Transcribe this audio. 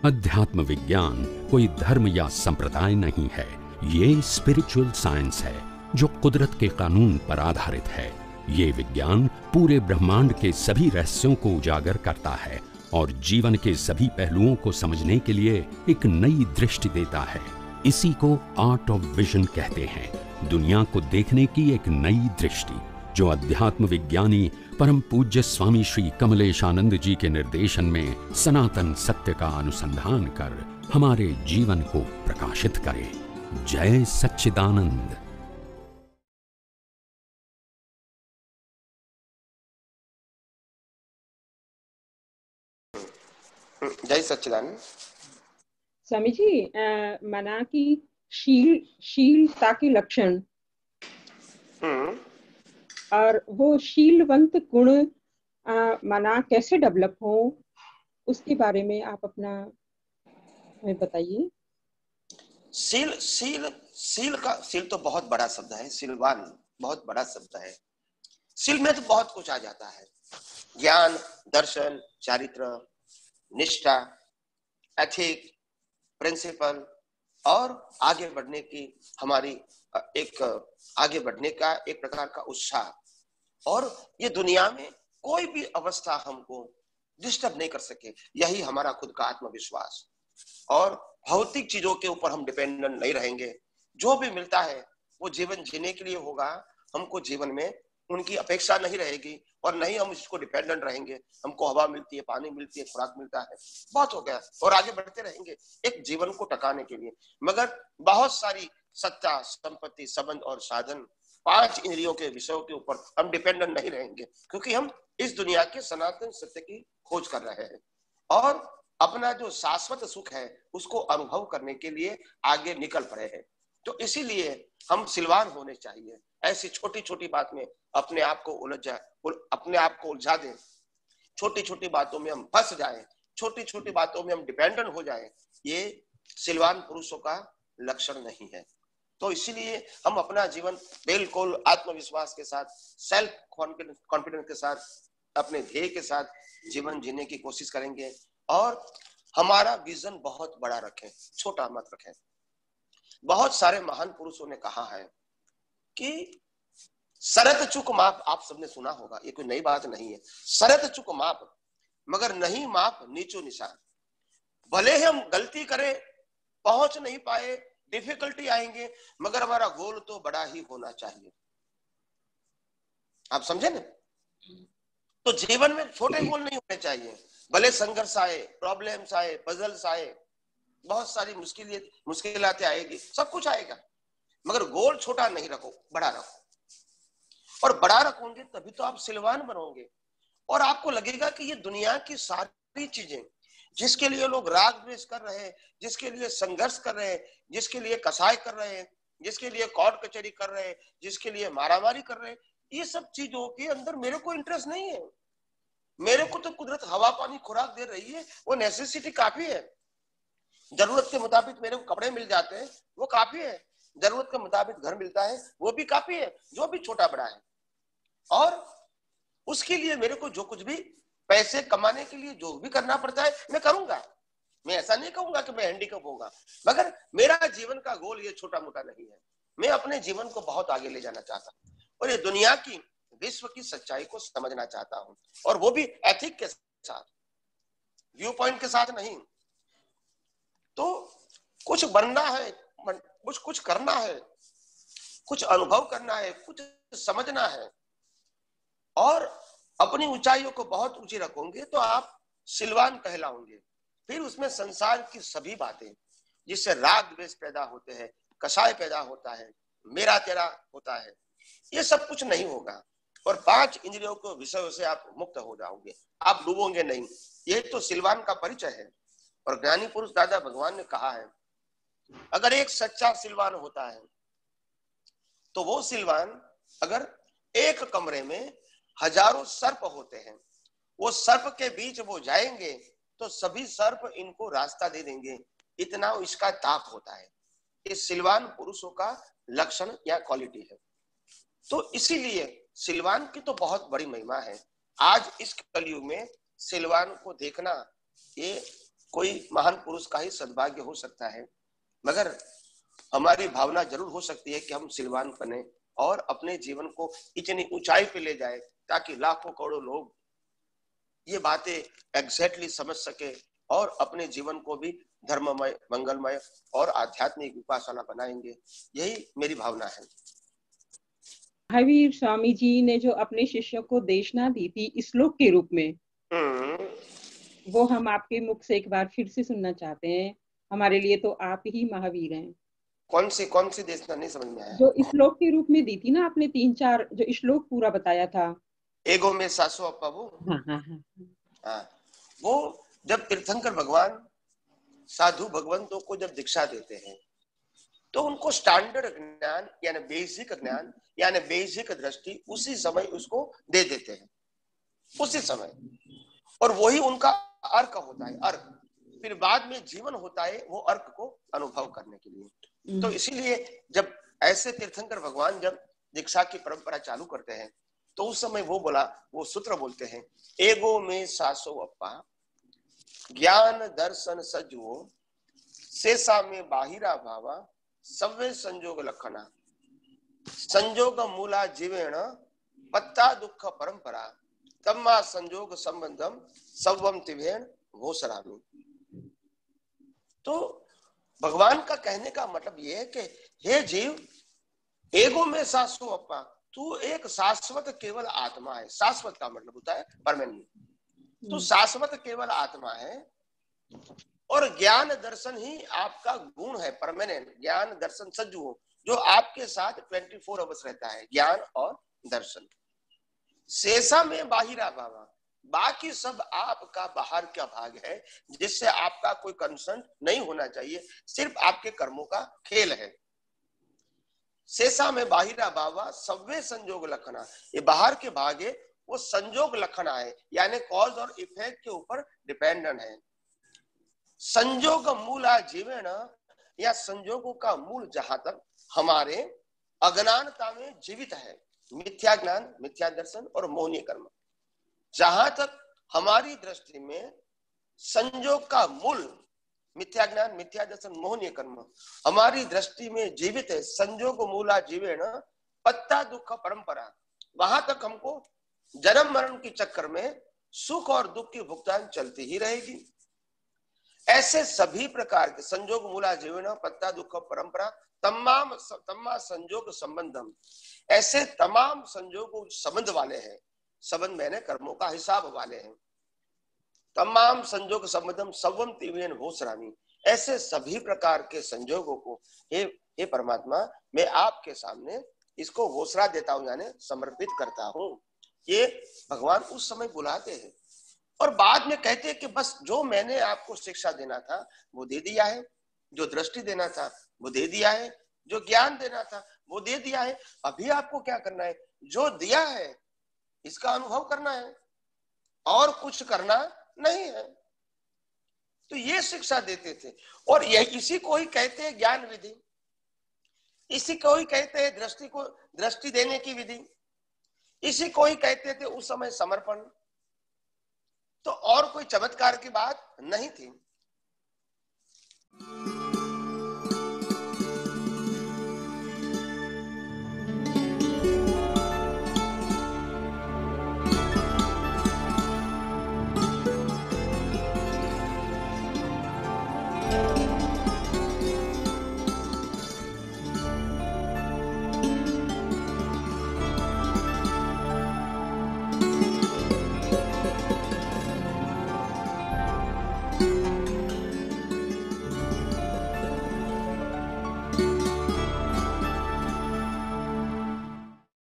अध्यात्म विज्ञान कोई धर्म या संप्रदाय नहीं है, ये स्पिरिचुअल साइंस है जो कुदरत के कानून पर आधारित है। ये विज्ञान पूरे ब्रह्मांड के सभी रहस्यों को उजागर करता है और जीवन के सभी पहलुओं को समझने के लिए एक नई दृष्टि देता है। इसी को आर्ट ऑफ विजन कहते हैं, दुनिया को देखने की एक नई दृष्टि, जो अध्यात्म विज्ञानी परम पूज्य स्वामी श्री कमलेशानंद जी के निर्देशन में सनातन सत्य का अनुसंधान कर हमारे जीवन को प्रकाशित करे। जय सच्चिदानंद। जय सच्चिदानंद। स्वामी जी, मना की शीलता के लक्षण और वो शीलवंत गुण मना कैसे डेवलप हो, उसके बारे में आप अपना हमें बताइए। सील तो बहुत बड़ा शब्द है, सीलवान बहुत बड़ा शब्द है। सील में तो बहुत कुछ आ जाता है, ज्ञान, दर्शन, चारित्र, निष्ठा, एथिक, प्रिंसिपल और आगे बढ़ने की हमारी आगे बढ़ने का एक प्रकार का उत्साह। और ये दुनिया में कोई भी अवस्था हमको डिस्टर्ब नहीं कर सके, यही हमारा खुद का आत्मविश्वास। और भौतिक चीजों के ऊपर हम डिपेंडेंट नहीं रहेंगे, जो भी मिलता है वो जीवन जीने के लिए होगा। हमको जीवन में उनकी अपेक्षा नहीं रहेगी और नहीं हम इसको डिपेंडेंट रहेंगे। हमको हवा मिलती है, पानी मिलती है, खुराक मिलता है, बहुत हो गया, और आगे बढ़ते रहेंगे एक जीवन को टकाने के लिए। मगर बहुत सारी सत्ता, संपत्ति, संबंध और साधन, 5 इंद्रियों के विषयों के ऊपर हम डिपेंडेंट नहीं रहेंगे, क्योंकि हम इस दुनिया के सनातन सत्य की खोज कर रहे हैं और अपना जो शाश्वत सुख है उसको अनुभव करने के लिए आगे निकल पड़े हैं। तो इसीलिए हम सिलवान होने चाहिए। ऐसी छोटी छोटी बात में अपने आप को उलझा दें, छोटी छोटी बातों में हम फंस जाएं, छोटी छोटी बातों में हम डिपेंडेंट हो जाएं, ये सिलवान पुरुषों का लक्षण नहीं है। तो इसीलिए हम अपना जीवन बिल्कुल आत्मविश्वास के साथ, सेल्फ कॉन्फिडेंस के साथ, अपने ध्येय के साथ जीवन जीने की कोशिश करेंगे और हमारा विजन बहुत बड़ा रखें, छोटा मत रखें। बहुत सारे महान पुरुषों ने कहा है कि शरत चुक माप, आप सबने सुना होगा, ये कोई नई बात नहीं है। शरत चुक माप मगर नहीं माप नीचो निशान। भले ही हम गलती करें, पहुंच नहीं पाए, डिफिकल्टी आएंगे, मगर हमारा गोल तो बड़ा ही होना चाहिए। आप समझे ना? तो जीवन में छोटे गोल नहीं होने चाहिए। भले संघर्ष आए, प्रॉब्लम्स आए, पजल्स आए, बहुत सारी मुश्किलातें आएगी, सब कुछ आएगा, मगर गोल छोटा नहीं रखो, बड़ा रखो। और बड़ा रखोगे तभी तो आप सिलवान बनोगे और आपको लगेगा कि ये दुनिया की सारी चीजें जिसके लिए लोग राग द्वेष कर रहे हैं, जिसके लिए संघर्ष कर रहे हैं, जिसके लिए कसाई कर रहे हैं, जिसके लिए कोर्ट कचहरी कर रहे हैं, जिसके लिए मारामारी कर रहे हैं, ये सब चीजों के अंदर मेरे को इंटरेस्ट नहीं है। मेरे को तो कुदरत हवा पानी खुराक दे रही है, वो नेसेसिटी काफी है। जरूरत के मुताबिक मेरे को कपड़े मिल जाते हैं, वो काफी है। जरूरत के मुताबिक घर मिलता है, वो भी काफी है, जो भी छोटा बड़ा है। और उसके लिए मेरे को जो कुछ भी पैसे कमाने के लिए जो भी करना पड़ता है मैं करूंगा। मैं ऐसा नहीं कहूंगा कि मैं हैंडीकैप होगा, मगर मेरा जीवन का गोल ये छोटा मोटा नहीं है। मैं अपने जीवन को बहुत आगे ले जाना चाहता हूँ और ये दुनिया की, विश्व की सच्चाई को समझना चाहता हूँ, और वो भी एथिक के साथ, व्यू पॉइंट के साथ नहीं। तो कुछ बनना है, कुछ करना है, कुछ अनुभव करना है, कुछ समझना है, और अपनी ऊंचाइयों को बहुत ऊंची रखोगे तो आप सिलवान कहलाओगे। फिर उसमें संसार की सभी बातें जिससे राग द्वेष पैदा होते हैं, कसाय पैदा होता है, मेरा तेरा होता है, ये सब कुछ नहीं होगा और 5 इंद्रियों के विषयों से आप मुक्त हो जाओगे, आप डूबोगे नहीं। ये तो सिलवान का परिचय है। और ज्ञानी पुरुष दादा भगवान ने कहा है, अगर एक सच्चा सिलवान होता है तो वो सिलवान, अगर एक कमरे में हजारों सर्प होते हैं, वो सर्प के बीच वो जाएंगे तो सभी सर्प इनको रास्ता दे देंगे, इतना इसका ताप होता है। इस सिलवान पुरुषों का लक्षण या क्वालिटी है। तो इसीलिए सिलवान की तो बहुत बड़ी महिमा है। आज इस कलयुग में सिलवान को देखना ये कोई महान पुरुष का ही सद्भाग्य हो सकता है, मगर हमारी भावना जरूर हो सकती है कि हम सिलवान बने और अपने जीवन को इतनी ऊंचाई पे ले जाए ताकि लाखों करोड़ों लोग ये बातें एग्जैक्टली समझ सके और अपने जीवन को भी धर्ममय, मंगलमय और आध्यात्मिक उपासना बनाएंगे। यही मेरी भावना है। महावीर स्वामी जी ने जो अपने शिष्यों को देशना दी थी श्लोक के रूप में, वो हम आपके मुख से एक बार फिर से सुनना चाहते हैं। हमारे लिए तो आप ही महावीर हैं। कौन सी देशना, नहीं समझ में आया। जो श्लोक के रूप में दी थी ना आपने, 3-4 जो श्लोक पूरा बताया था। एगो में सासो अप्पा वो। हाँ, वो जब तीर्थंकर भगवान साधु भगवंतों को जब दीक्षा देते हैं तो उनको स्टैंडर्ड ज्ञान यानी बेसिक ज्ञान यानी बेसिक दृष्टि उसी समय उसको दे देते हैं, उसी समय, और वही उनका अर्क होता है। अर्क फिर बाद में जीवन होता है वो अर्क को अनुभव करने के लिए। तो इसीलिए जब ऐसे तीर्थंकर भगवान जब दीक्षा की परंपरा चालू करते हैं तो उस समय वो सूत्र बोलते हैं, एगो में सासो अप्पा ज्ञान दर्शन सजुओ शेषा में बाहिरा भावा सव्वे संजोग लक्षणा संजोग मूला जीवेण पत्ता दुख परंपरा तम्मा संजोग संबंधम सवम तिभेण घोषरामी। तो भगवान का कहने का मतलब यह है कि हे जीव, एगो में सासो अप्पा, तू एक शाश्वत केवल आत्मा है। शाश्वत का मतलब होता है परमानेंट। तू शाश्वत केवल आत्मा है और ज्ञान दर्शन ही आपका गुण है। परमानेंट ज्ञान दर्शन सज्जु हो जो आपके साथ 24 आवर्स रहता है, ज्ञान और दर्शन। शेषा में बाहिरा भावा, बाकी सब आपका बाहर का भाग है जिससे आपका कोई कंसर्न नहीं होना चाहिए, सिर्फ आपके कर्मों का खेल है। शेषा में बाहिरा भावा सव्वे संजोग लक्षणा, ये बाहर के भाग है वो संजोग लक्षणा है, यानी कॉज और इफेक्ट के ऊपर डिपेंडेंट है। संजोग मूला जीवेण, या संजोगों का मूल जहां तक हमारे अज्ञानता में जीवित है, मिथ्या ज्ञान, मिथ्या दर्शन और मोहनीय कर्म, जहां तक हमारी दृष्टि में संजोग का मूल मिथ्या ज्ञान, मिथ्या दर्शन, मोहनीय कर्म हमारी दृष्टि में जीवित है, संजोग मूला जीवेण पत्ता दुख परंपरा, वहां तक हमको जन्म मरण के चक्कर में सुख और दुख की भुगतान चलती ही रहेगी। ऐसे सभी प्रकार के संजोग मूला जीवेण पत्ता दुख परंपरा तम्मा संजोग संबंधम, ऐसे तमाम संजोग संबंध वाले हैं, संबंध मैंने कर्मों का हिसाब वाले हैं। तमाम संजोग संबंधम सवम तिवेन घोषरामी, ऐसे सभी प्रकार के संजोगों को हे परमात्मा मैं आपके सामने इसको घोषणा देता हूं, यानी समर्पित करता हूं। ये भगवान उस समय बुलाते हैं और बाद में कहते हैं कि बस जो मैंने आपको शिक्षा देना था वो दे दिया है, जो दृष्टि देना था वो दे दिया है, जो ज्ञान देना था वो दे दिया है। अभी आपको क्या करना है, जो दिया है इसका अनुभव करना है और कुछ करना नहीं है। तो ये शिक्षा देते थे और इसी को ही कहते हैं ज्ञान विधि, इसी को ही कहते हैं दृष्टि देने की विधि, इसी को ही कहते थे उस समय समर्पण। तो और कोई चमत्कार की बात नहीं थी।